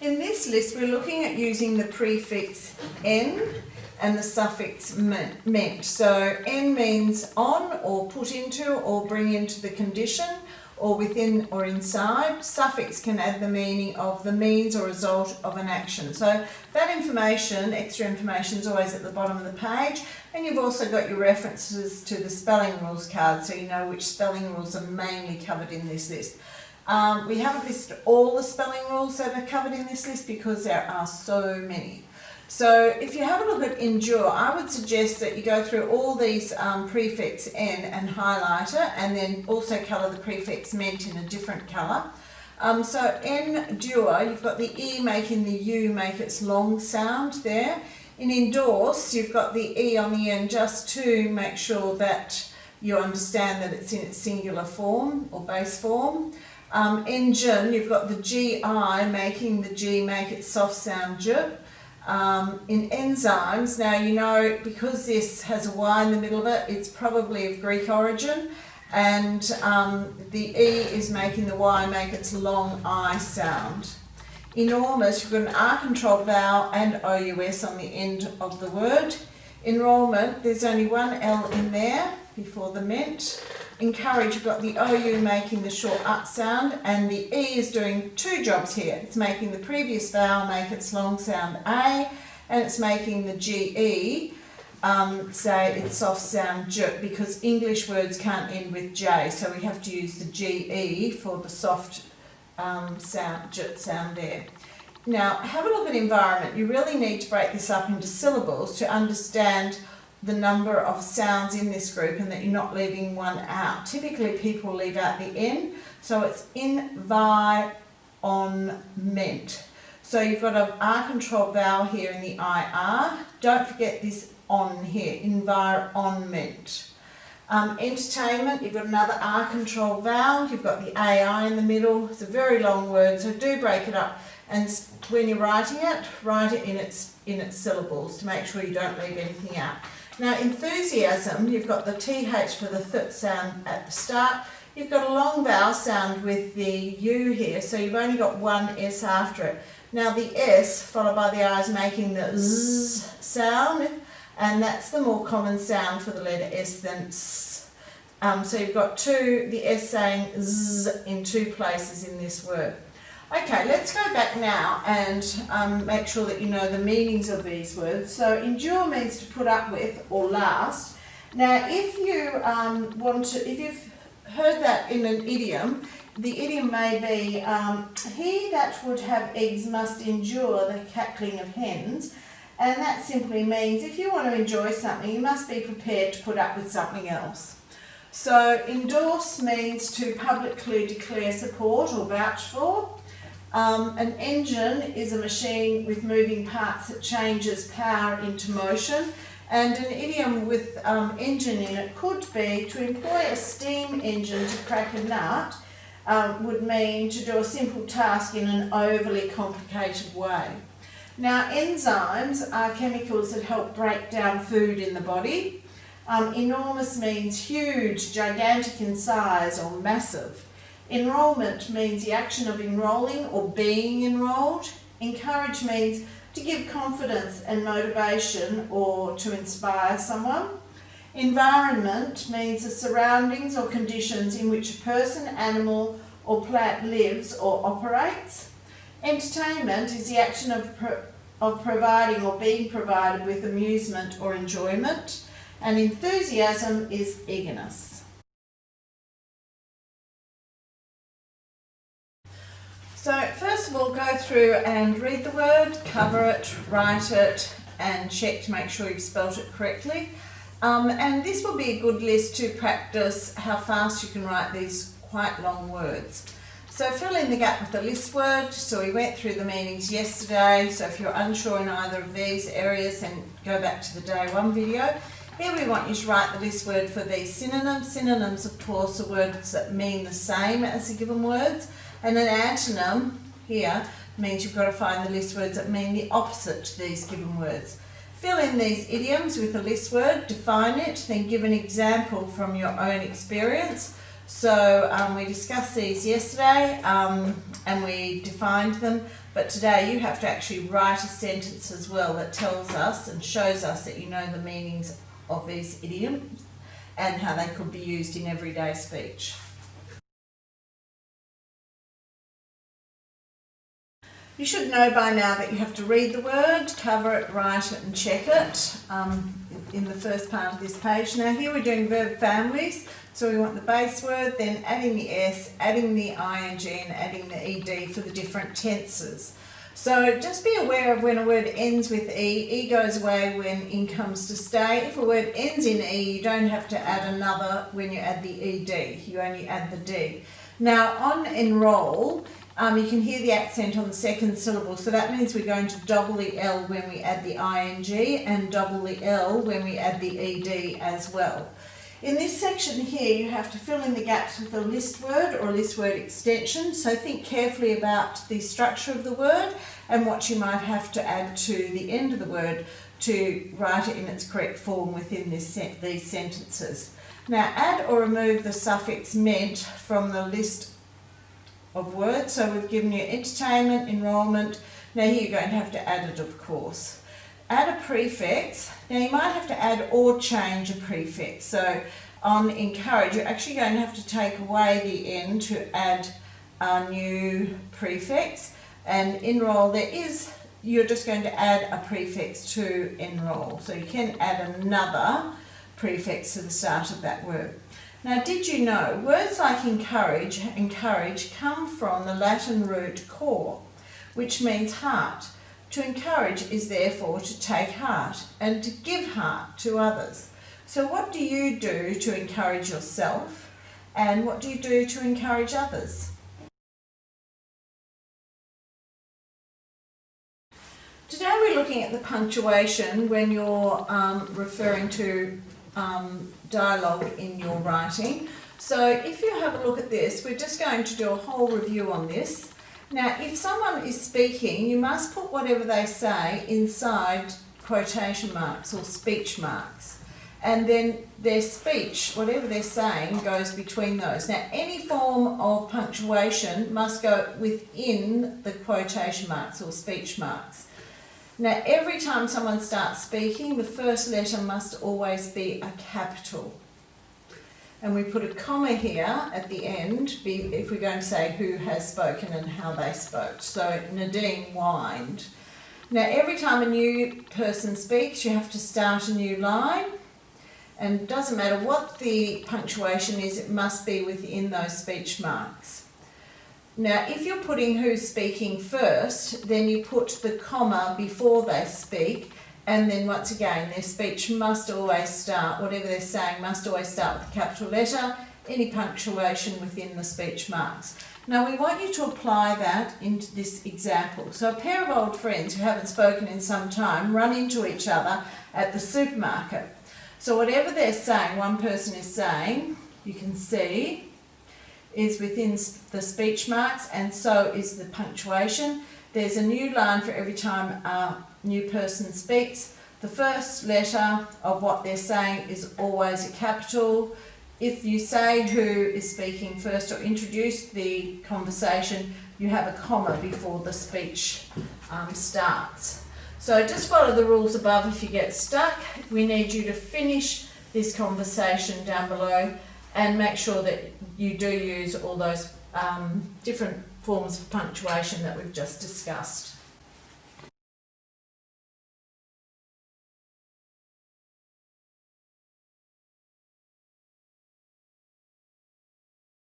In this list, we're looking at using the prefix "n" and the suffix "ment". So "n" means on or put into or bring into the condition or within or inside. Suffix can add the meaning of the means or result of an action. So that information, extra information, is always at the bottom of the page. And you've also got your references to the spelling rules card, so you know which spelling rules are mainly covered in this list. We haven't listed all the spelling rules that are covered in this list because there are so many. So if you have a look at endure, I would suggest that you go through all these prefix "n" and highlight it, and then also colour the prefix "ment" in a different colour. So endure, you've got the E making the U make its long sound there. In endorse, you've got the E on the end just to make sure that you understand that it's in its singular form or base form. Engine, you've got the GI making the G make its soft sound J. In enzymes, now you know because this has a Y in the middle of it, it's probably of Greek origin, and the E is making the Y make its long I sound. Enormous, you've got an R controlled vowel and OUS on the end of the word. Enrollment, there's only one L in there before the ment. Encourage, you've got the OU making the short up sound, and the E is doing two jobs here. It's making the previous vowel make its long sound A, and it's making the GE say its soft sound J, because English words can't end with J, so we have to use the GE for the soft sound, J sound there. Now, have a look at environment. You really need to break this up into syllables to understand the number of sounds in this group and that you're not leaving one out. Typically people leave out the N, so it's environment. So you've got an R controlled vowel here in the IR. Don't forget this on here, environment. Entertainment, you've got another R controlled vowel, you've got the AI in the middle. It's a very long word, so do break it up, and when you're writing it, write it in its syllables to make sure you don't leave anything out. Now, enthusiasm, you've got the TH for the th sound at the start. You've got a long vowel sound with the U here, so you've only got one S after it. Now, the S followed by the I is making the Z sound, and that's the more common sound for the letter S than S. So you've got the S saying Z in two places in this word. Okay, let's go back now and make sure that you know the meanings of these words. So endure means to put up with or last. Now, if you've heard that in an idiom, the idiom may be, he that would have eggs must endure the cackling of hens. And that simply means if you want to enjoy something, you must be prepared to put up with something else. So endorse means to publicly declare support or vouch for. An engine is a machine with moving parts that changes power into motion, and an idiom with engine in it could be to employ a steam engine to crack a nut would mean to do a simple task in an overly complicated way. Now, enzymes are chemicals that help break down food in the body. Enormous means huge, gigantic in size or massive. Enrollment means the action of enrolling or being enrolled. Encourage means to give confidence and motivation or to inspire someone. Environment means the surroundings or conditions in which a person, animal or plant lives or operates. Entertainment is the action of providing or being provided with amusement or enjoyment. And enthusiasm is eagerness. So first of all, go through and read the word, cover it, write it, and check to make sure you've spelt it correctly. And this will be a good list to practice how fast you can write these quite long words. So fill in the gap with the list word. So we went through the meanings yesterday, so if you're unsure in either of these areas, then go back to the day one video. Here we want you to write the list word for these synonyms. Synonyms, of course, are words that mean the same as the given words. And an antonym here means you've got to find the list words that mean the opposite to these given words. Fill in these idioms with a list word, define it, then give an example from your own experience. So we discussed these yesterday and we defined them, but today you have to actually write a sentence as well that tells us and shows us that you know the meanings of these idioms and how they could be used in everyday speech. You should know by now that you have to read the word, cover it, write it and check it in the first part of this page. Now here we're doing verb families, so we want the base word, then adding the S, adding the ing and adding the ed for the different tenses. So just be aware of when a word ends with E goes away when in comes to stay. If a word ends in E, you don't have to add another when you add the ed, you only add the D. Now on enroll, you can hear the accent on the second syllable, so that means we're going to double the L when we add the ing and double the L when we add the ed as well. In this section here, you have to fill in the gaps with a list word or a list word extension, so think carefully about the structure of the word and what you might have to add to the end of the word to write it in its correct form within these sentences. Now add or remove the suffix ment from the list of words. So we've given you entertainment, enrolment. Now here you're going to have to add it, of course. Add a prefix. Now you might have to add or change a prefix. So on encourage, you're actually going to have to take away the N to add a new prefix. And enroll, you're just going to add a prefix to enroll. So you can add another prefix to the start of that word. Now, did you know words like encourage come from the Latin root cor, which means heart. To encourage is therefore to take heart and to give heart to others. So what do you do to encourage yourself and what do you do to encourage others? Today we're looking at the punctuation when you're referring to dialogue in your writing. So if you have a look at this, we're just going to do a whole review on this. Now, if someone is speaking, you must put whatever they say inside quotation marks or speech marks. And then their speech, whatever they're saying, goes between those. Now, any form of punctuation must go within the quotation marks or speech marks. Now, every time someone starts speaking, the first letter must always be a capital. And we put a comma here at the end if we're going to say who has spoken and how they spoke. So Nadine whined. Now, every time a new person speaks, you have to start a new line. And it doesn't matter what the punctuation is, it must be within those speech marks. Now, if you're putting who's speaking first, then you put the comma before they speak, and then once again, their speech must always start, whatever they're saying, must always start with a capital letter, any punctuation within the speech marks. Now, we want you to apply that into this example. So a pair of old friends who haven't spoken in some time run into each other at the supermarket. So whatever they're saying, one person is saying, you can see, is within the speech marks, and so is the punctuation. There's a new line for every time a new person speaks. The first letter of what they're saying is always a capital. If you say who is speaking first or introduce the conversation, you have a comma before the speech starts. So just follow the rules above if you get stuck. We need you to finish this conversation down below and make sure that you do use all those different forms of punctuation that we've just discussed.